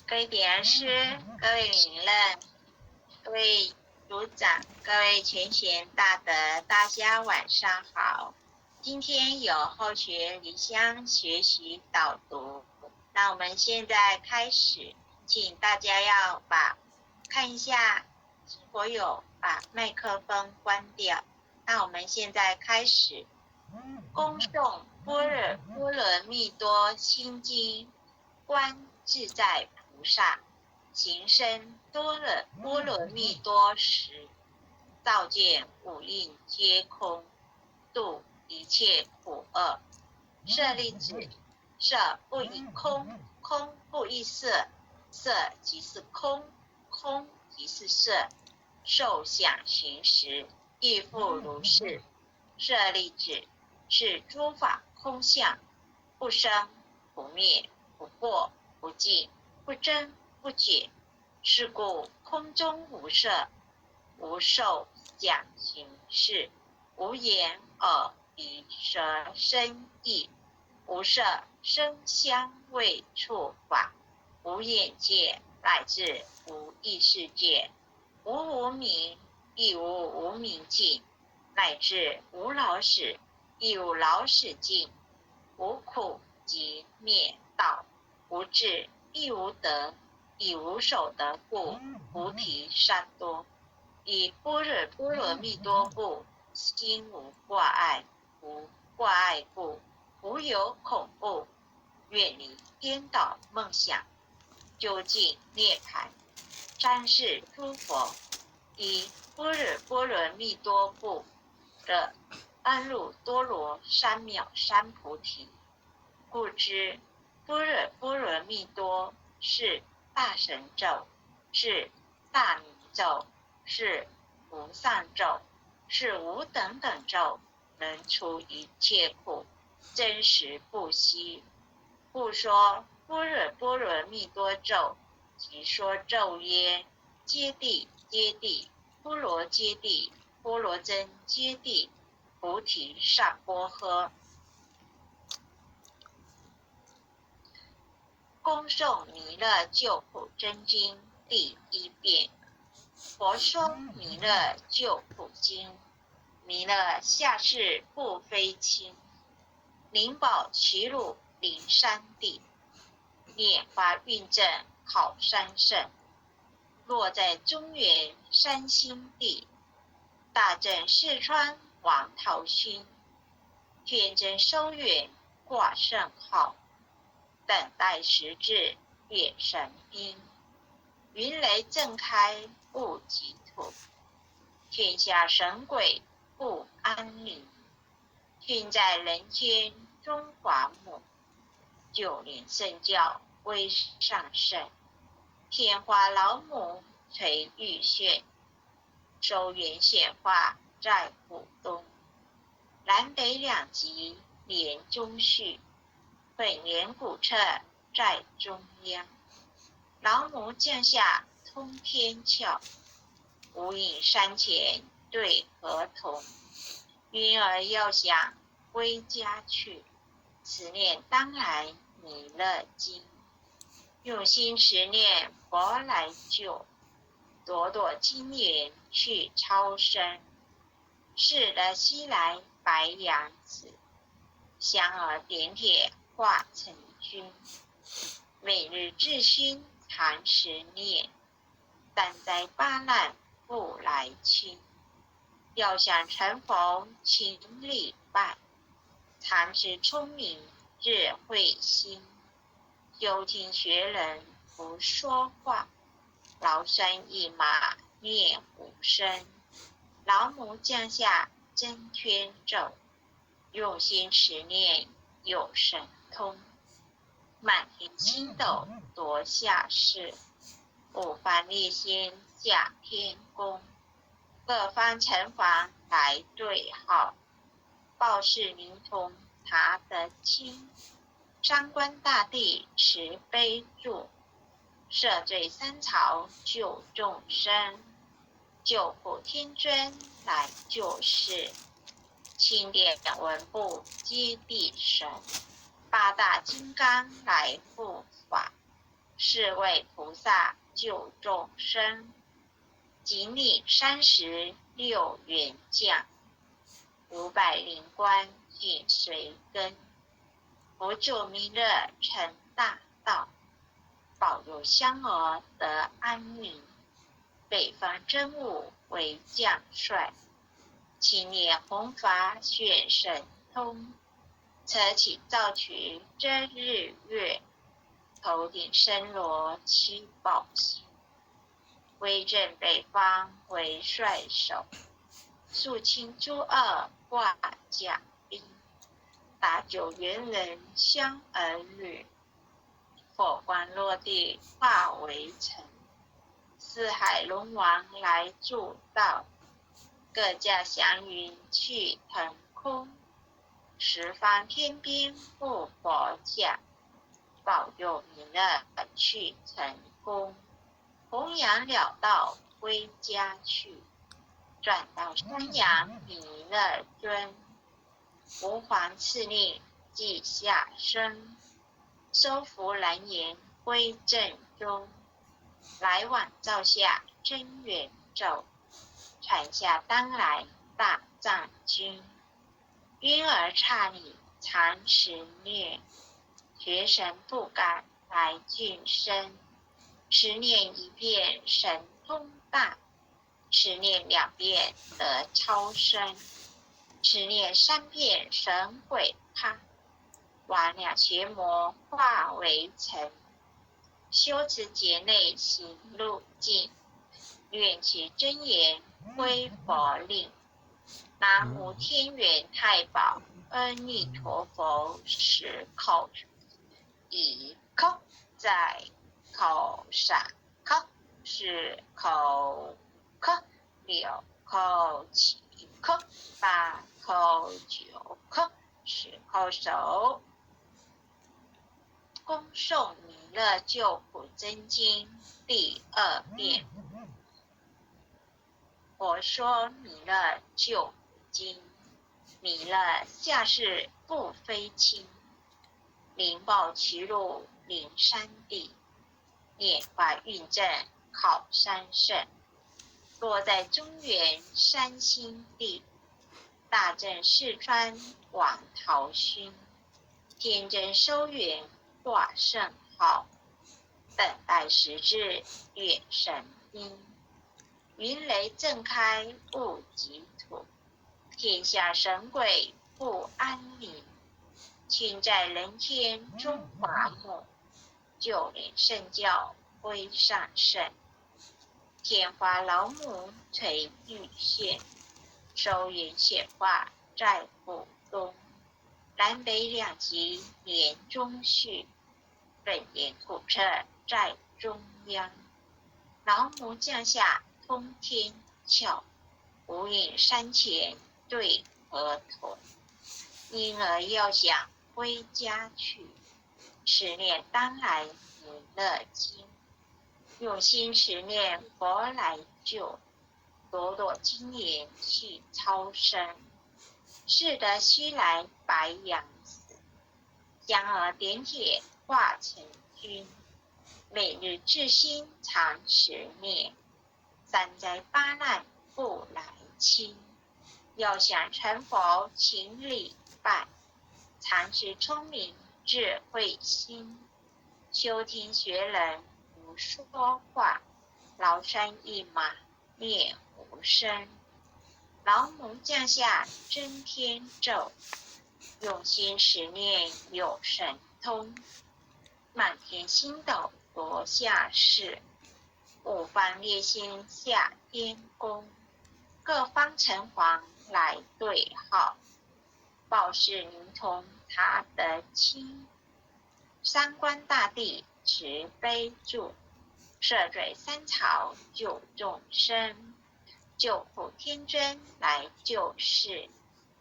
各位点师，各位领任，各位组长，各位全贤大德，大家晚上好。今天有后学离乡学习导读，那我们现在开始，请大家要看一下是否有把麦克风关掉。那我们现在开始恭诵般若波罗蜜多心经，观自在菩萨行深般若波罗蜜多时，照见五蕴皆空，度一切苦厄。舍利子，色不异空，空不异色，色即是空，空即是色，受想行识亦复如是。舍利子，是诸法空相，不生不灭，不过不净，不增不减。是故空中无色，无受想行识，无眼耳鼻舌身意，无色声香味触法，无眼界，乃至无意识界，无无明，亦无无明尽，乃至无老死，亦无老死尽，无苦集灭道，无智，亦无得，亦无所得故，菩提萨埵。以般若波罗蜜多故，心无挂碍，无挂碍故，无有恐怖，远离颠倒梦想，究竟涅槃。三世诸佛以般若波罗蜜多故的安耨多罗三藐三菩提，故知般若波罗蜜多是大神咒，是大明咒，是无上咒，是无等等咒，能除一切苦，真实不虚。故说般若波罗蜜多咒，即说咒曰：揭谛揭谛，波罗揭谛，波罗僧揭谛，菩提萨婆诃。恭诵弥勒救苦真经第一遍。佛说弥勒救苦经，弥勒下世不非亲，灵宝齐鲁灵山地，拈花运正好三圣，落在中原山心地，大镇四川王陶勋，天真收远挂圣号，等待时至变神兵，云雷震开不及土，天下神鬼不安宁，君在人间中华母，九莲圣教威上圣，天花老母垂玉炫，收元显化在湖东，南北两极连中续，本年古册在中央，老母降下通天窍，无影山前对河童，婴儿要想归家去，此念当来弥勒经，用心持念佛来救，朵朵金莲去超生，是的西来白羊子，香儿点点化成君，每日至心常时念，但灾八难不来侵，要想成佛请礼拜，常知聪明智慧心，究竟学人不说话，劳山一马念无声，老母降下真天咒，用心持念有神通，满天星斗夺下世，五方列仙下天宫，各方城隍来对号，报事灵通他得清，三官大帝慈悲助，赦罪三朝救众生，救苦天尊来救世，清点文部接地神，八大金刚来护法，是为菩萨救众生，仅领36员将，500灵官紧随跟，佛救弥勒成大道，保佑香儿得安宁。北方真武为将帅，青年弘法选神通，侧起造曲遮日月，头顶身罗七宝星，威震北方为帅首，肃清诸恶挂甲兵，打救猿人香儿女，火光落地化为尘，四海龙王来助道，各驾祥云去腾空，十方天兵护佛驾，保佑弥勒去成功，弘扬了道归家去，转到山阳弥勒尊，吾皇赐令记下生，收服蓝颜归正中，来往照下真元咒，传下当来大藏经，婴儿刹里常持念，学神不敢来近身，持念一遍神通大，持念2遍得超生，持念3遍神鬼怕，魍魉邪魔化为尘，修持劫内行路径，愿其真言归佛令。南无天元太保阿弥陀佛10口，1口在口3口4口口6口7口8口9口10口手。恭诵弥勒救苦真经第2遍。佛说弥勒救苦经，弥勒下世不非轻，灵报其路灵山地，念法运正考三圣，落在中原山心地，大正四川王陶勋，天真收圆挂圣号，等待时至远神兵，云雷震开雾极土，天下神鬼不安宁，亲在人间中华母，就连圣教归上圣，天花老母垂玉线，收圆显化在府东，南北两极连中续，本言古彻在中央，老母降下通天窍，无影山前对河头，婴儿要想归家去，持念当来弥勒经，用心持念佛来救，朵朵金莲去超生，是得西来白羊死，香儿点铁化成君，每日至心常持念，3灾8难不来侵，要想成佛请礼拜，常持聪明智慧心，修听学人不说话，崂山一马念无声，老母降下真天咒，用心持念有神通，满天星斗夺下世，五方列星下天宫，各方城隍来对号，报事灵童他得亲，三官大帝慈悲助，摄罪三朝救众生，救苦天尊来救世，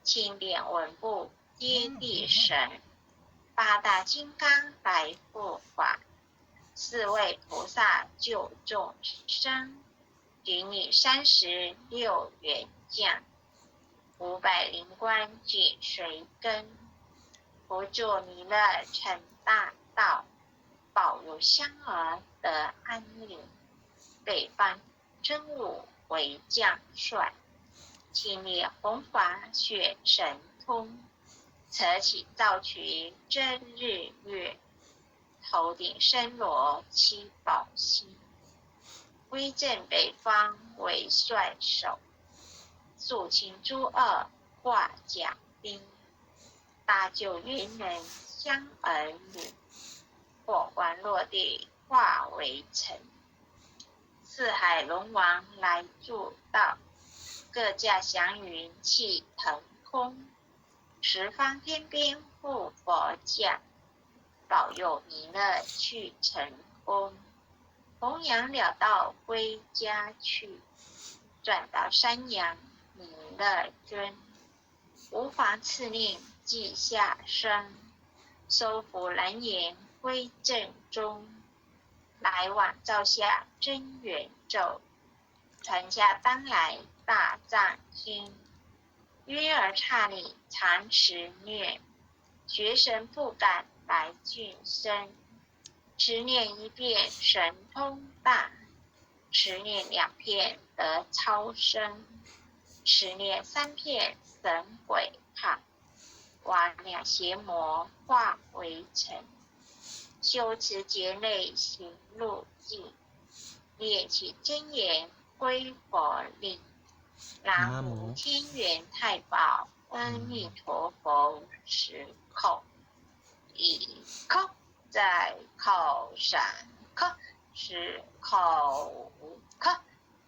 钦点文部接地神，八大金刚来护法，4位菩萨救众生，顶礼36员将，500灵官紧随跟，佛救弥勒成大道，保佑佑香儿得安宁。北方真武为将帅，亲列红华雪神通，侧起造曲真日月，头顶身罗七宝星，威震北方为帅首，肃清诸恶化甲兵，搭救元人香儿女，破关落地化为尘。四海龙王来助道，各驾祥云气腾空，十方天兵护佛驾，保佑弥勒去成功。弘扬了道归家去，转到山阳弥勒尊，无妨赐令记下生，收服蓝颜归正中，来往照下真元咒，传下当来大藏经，约而刹里常持念，学神不敢来俊生，持念一遍神通大，持念2遍得超生，持念3遍神鬼怕，瓦两邪魔化为尘，修持劫内行路径，练起真言归佛力。南无天元太保阿弥陀佛10口，一口在口上口，10口口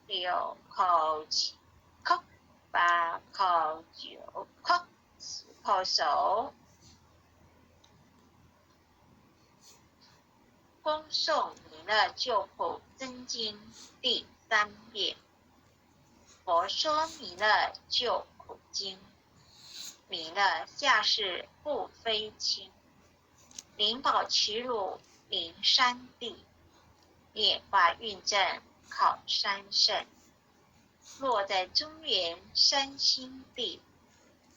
，6口7口，8口9口，10口手。恭诵弥勒救苦真经第3遍。佛说弥勒救苦经。弥勒下世不非亲，灵宝齐汝灵山地，炼化运正考山圣，落在中原山心地，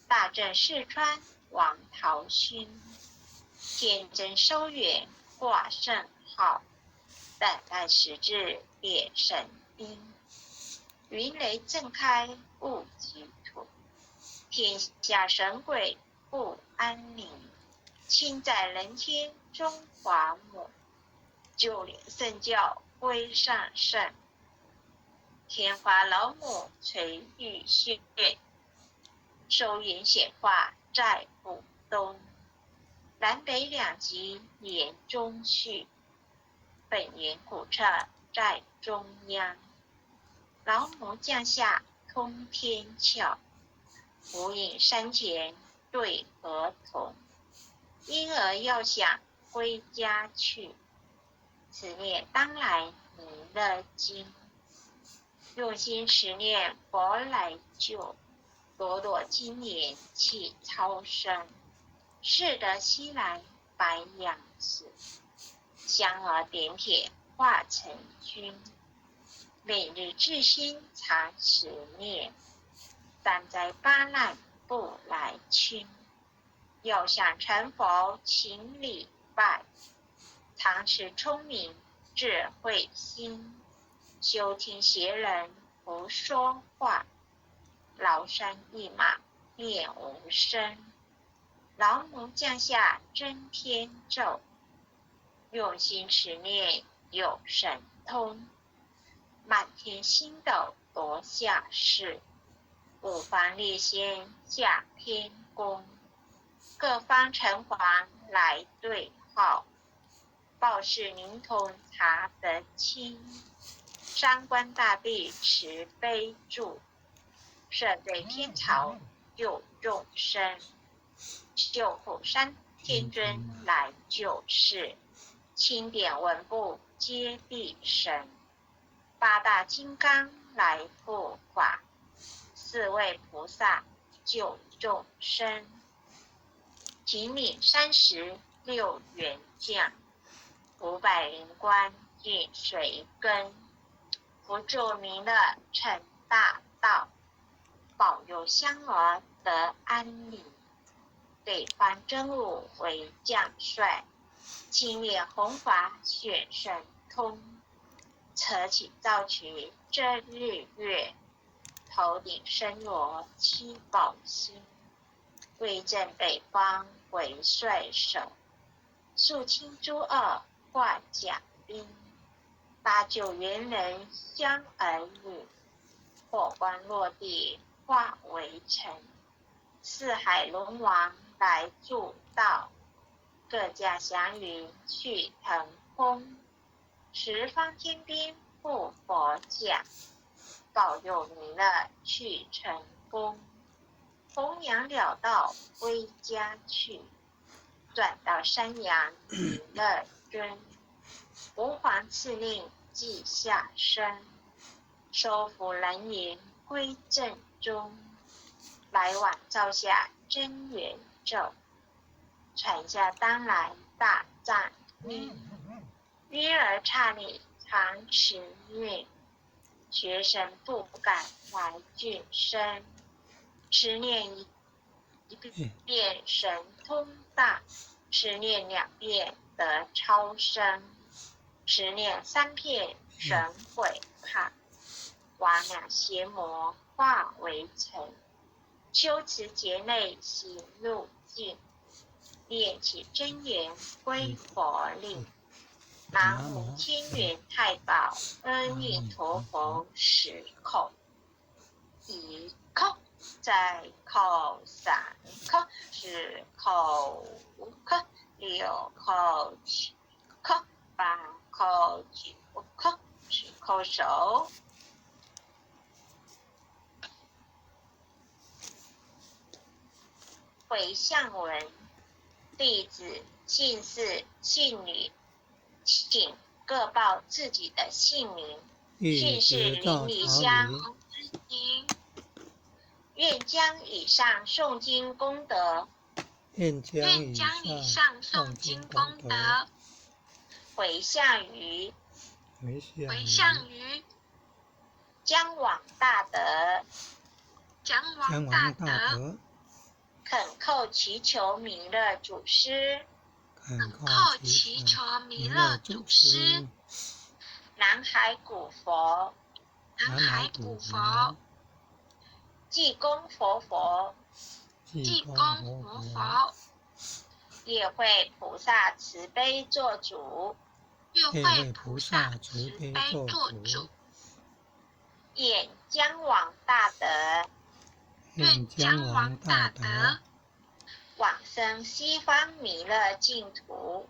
大正四川王陶勋，天真收远挂圣号，但待时至点神兵，云雷震开雾即土，天下神鬼不安宁，亲在人间中华母，就连圣教归上圣，天华老母垂玉线，收言显化在不东，南北两极言中续，本源古刹在中央，老母降下通天窍，无影山前对河童，婴儿要想归家去，此念当来弥勒经，用心持念佛来救，朵朵金莲气超生，适得西来白羊子，香儿点铁化成君，每日至心常持念，三灾八难不来侵，要想成佛请礼拜，常持聪明智慧心，休听邪人胡说话，崂山一马念无声，老母降下真天咒，用心持念有神通，满天星斗夺下世，五方列仙下天宫，各方城隍来对号，报事灵通查得清，三官大帝慈悲助，赦罪天朝救众生，救苦三天尊来救世，钦点文部皆必生，八大金刚来护法，四位菩萨救众生，请领36员将，500灵官尽随跟，扶助弥勒成大道，保佑香儿得安宁。北方真武为将帅，清冽弘法显神通，扯起造曲遮日月，头顶身罗七宝星，威震北方为帅首，肃清诸恶挂甲兵，搭救猿人相儿女，破关落地化为尘，四海龙王来助道，各驾祥云去腾空，十方天兵护佛驾，保佑弥勒去成功，弘扬了道归家去，转到山阳弥勒尊，吾皇赐令记下身，收服人言归正中，来往照下真元咒，传下当来大藏经，约儿刹你常持韵，学神不敢来俊生，持念一遍神通大，持念2遍得超生，持念3遍神悔怕，瓦两邪魔化为尘，修持劫内行路径，念起真言归佛令，南无天元太保阿弥陀佛10口，1口再口3口4口5口6口7口8口9口10口手。回向文，弟子姓氏姓女，请各报自己的姓名、姓氏邻里乡，愿将以上诵经功德，回向于将往大德，恳叩祈求弥勒祖师，南海古佛，济公活佛，业会菩萨慈悲做主，愿将往大德，往生西方弥勒净土，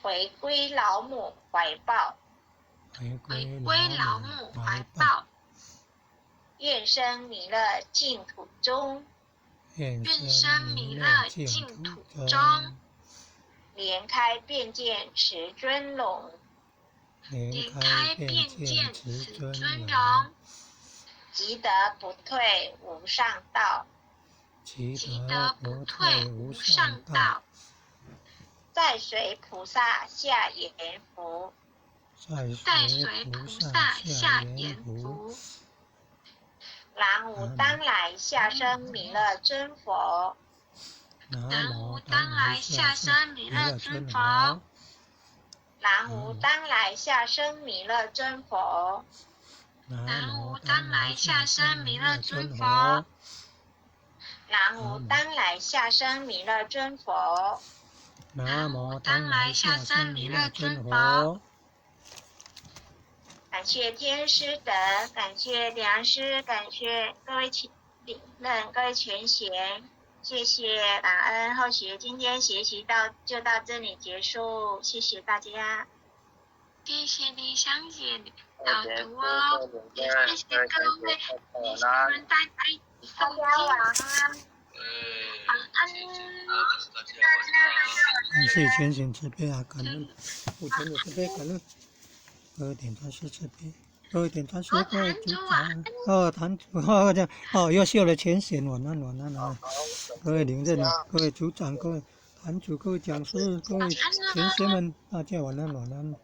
回归老母怀抱，愿生弥勒净土中，莲开便见持尊容，即得不退无上道，再随菩萨下言福，南无当来下生弥勒尊佛，南无当来下生弥勒尊佛，南无当来下生弥勒尊佛，南无当来下生弥勒尊佛，南无当来下生弥勒尊佛，南无当来下生弥勒尊佛。感谢天师德，感谢良师，感谢各位领任，各位全贤，谢谢感恩。后学今天学习就到这里结束，谢谢大家。谢谢你详细导读哦，也谢谢各位弟兄们大家晚安。感谢全贤慈悲啊，感恩父亲的慈悲，感恩各位点赞师慈悲，各位点赞师，各位组长，坛主这样又秀了全贤，晚安啊，各位领任啊，各位组长，各位坛主，各位讲师，各位全贤们，大家晚安。